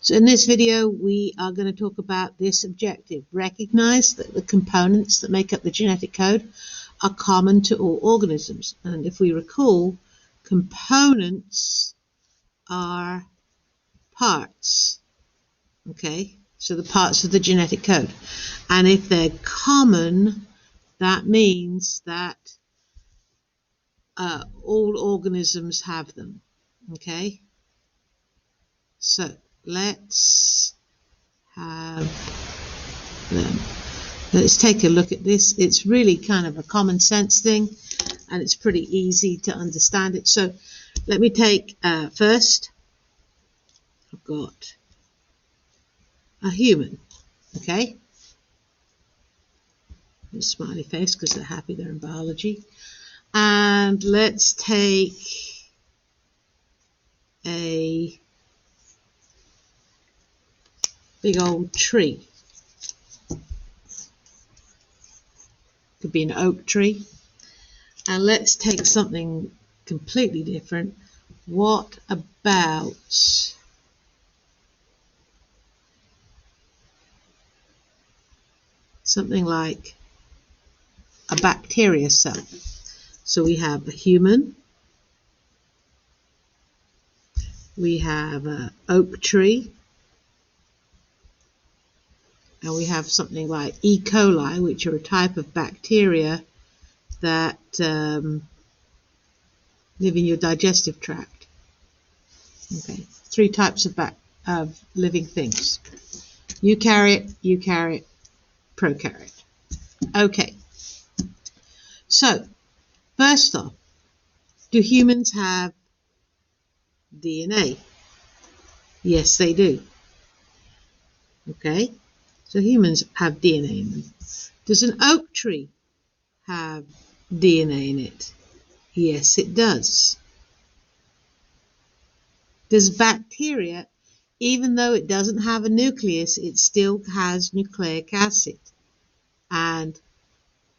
So in this video, we are going to talk about this objective. Recognize that the components that make up the genetic code are common to all organisms. And if we recall, components are parts. Okay, so the parts of the genetic code. And if they're common, that means that all organisms have them. Okay, so let's have them. Let's take a look at this. It's really kind of a common sense thing, and it's pretty easy to understand it. So let me take first, I've got a human. Okay, a smiley face because they're happy they're in biology. And let's take a big old tree. Could be an oak tree. And let's take something completely different. What about something like a bacteria cell? So we have a human, we have an oak tree, and we have something like E. coli, which are a type of bacteria that live in your digestive tract. Okay, 3 types of living things: eukaryote, prokaryote. Okay, so first off, do humans have DNA? Yes, they do. Okay, so humans have DNA in them. Does an oak tree have DNA in it? Yes, it does. Does bacteria, even though it doesn't have a nucleus, it still has nucleic acid? And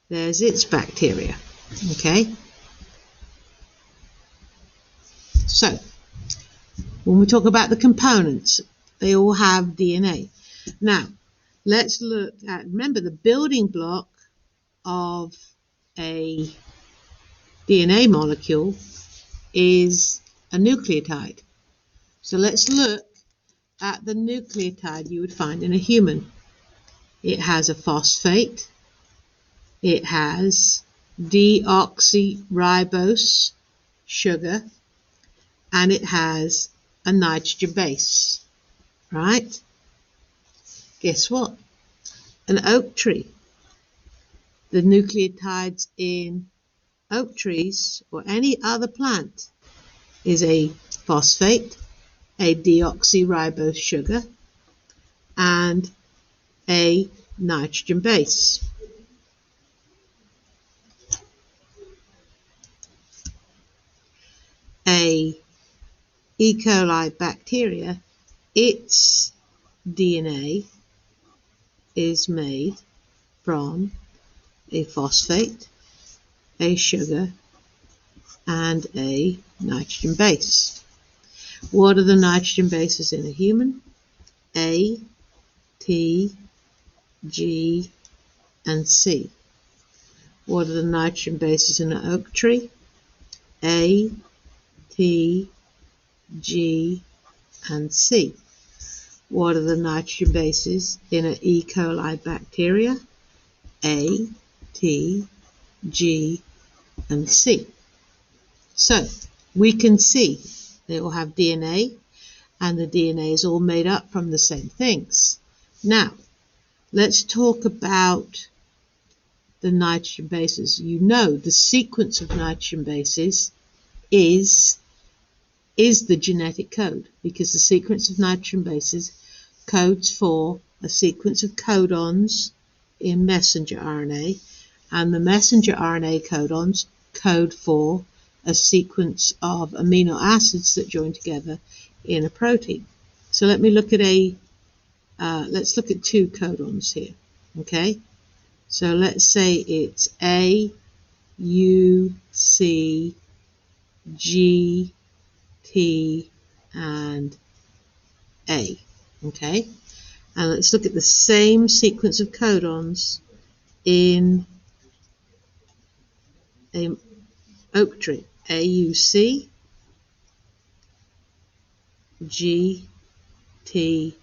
there's its bacteria. Okay? So, when we talk about the components, they all have DNA. Now, let's look at, remember, the building block of a DNA molecule is a nucleotide. So let's look at the nucleotide you would find in a human. It has a phosphate, it has deoxyribose sugar, and it has a nitrogen base, right? Guess what? An oak tree. The nucleotides in oak trees or any other plant is a phosphate, a deoxyribose sugar, and a nitrogen base. A E. coli bacteria, its DNA is made from a phosphate, a sugar, and a nitrogen base. What are the nitrogen bases in a human? A, T, G, and C. What are the nitrogen bases in an oak tree? A, T, G, and C. What are the nitrogen bases in an E. coli bacteria? A, T, G, and C. So we can see they all have DNA, and the DNA is all made up from the same things. Now, let's talk about the nitrogen bases. You know the sequence of nitrogen bases is the genetic code, because the sequence of nitrogen bases codes for a sequence of codons in messenger RNA, and the messenger RNA codons code for a sequence of amino acids that join together in a protein. So let me look at let's look at 2 codons here. Okay, so let's say it's A, U, C, G, T, and A. Okay, and let's look at the same sequence of codons in a oak tree. AUC, G, T,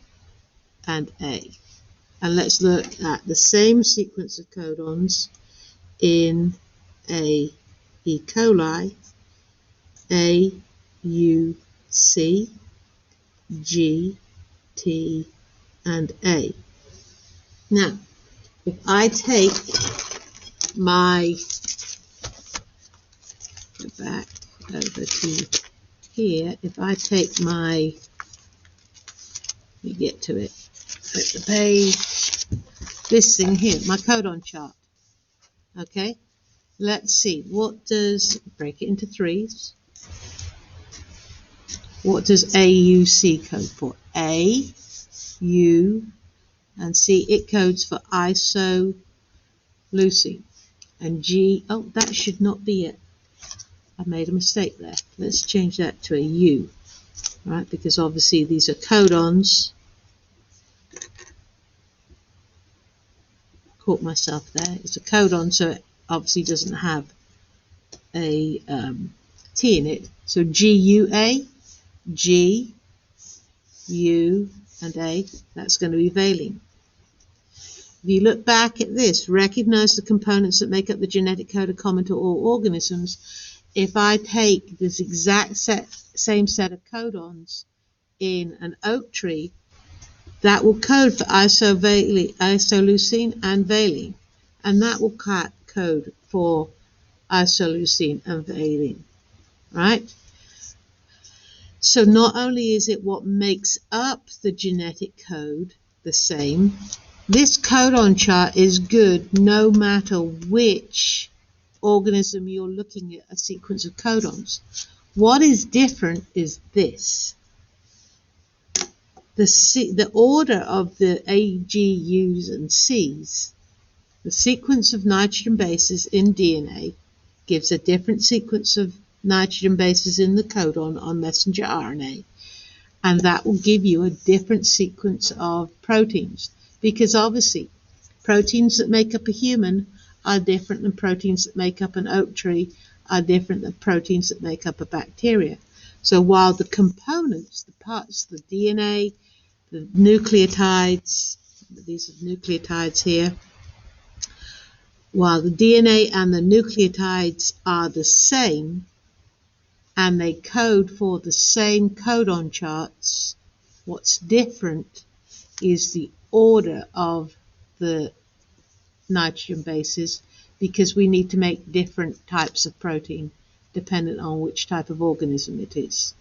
and A. And let's look at the same sequence of codons in a E. coli. A, U, C, G, T, and A. Now, if I take my, go back over to here, if I take my, let me get to it, at the page, this thing here, my codon chart, okay? Let's see, what does, break it into threes, what does AUC code for? A, U, and C, it codes for isoleucine. And G, oh, that should not be it. I made a mistake there. Let's change that to a U, right? Because obviously these are codons. Caught myself there. It's a codon, so it obviously doesn't have a T in it. So GUA, G, U, and A, that's going to be valine. If you look back at this, recognize the components that make up the genetic code common to all organisms. If I take this exact same set of codons in an oak tree, that will code for isoleucine and valine, and that will code for isoleucine and valine, right? So not only is it what makes up the genetic code the same, this codon chart is good no matter which organism you're looking at a sequence of codons. What is different is this. The order of the A, G, U's, and C's, the sequence of nitrogen bases in DNA gives a different sequence of nitrogen bases in the codon on messenger RNA, and that will give you a different sequence of proteins, because obviously proteins that make up a human are different than proteins that make up an oak tree, are different than proteins that make up a bacteria. So while the components, the parts, the DNA, the nucleotides, these are nucleotides here, while the DNA and the nucleotides are the same and they code for the same codon charts, what's different is the order of the nitrogen bases, because we need to make different types of protein dependent on which type of organism it is.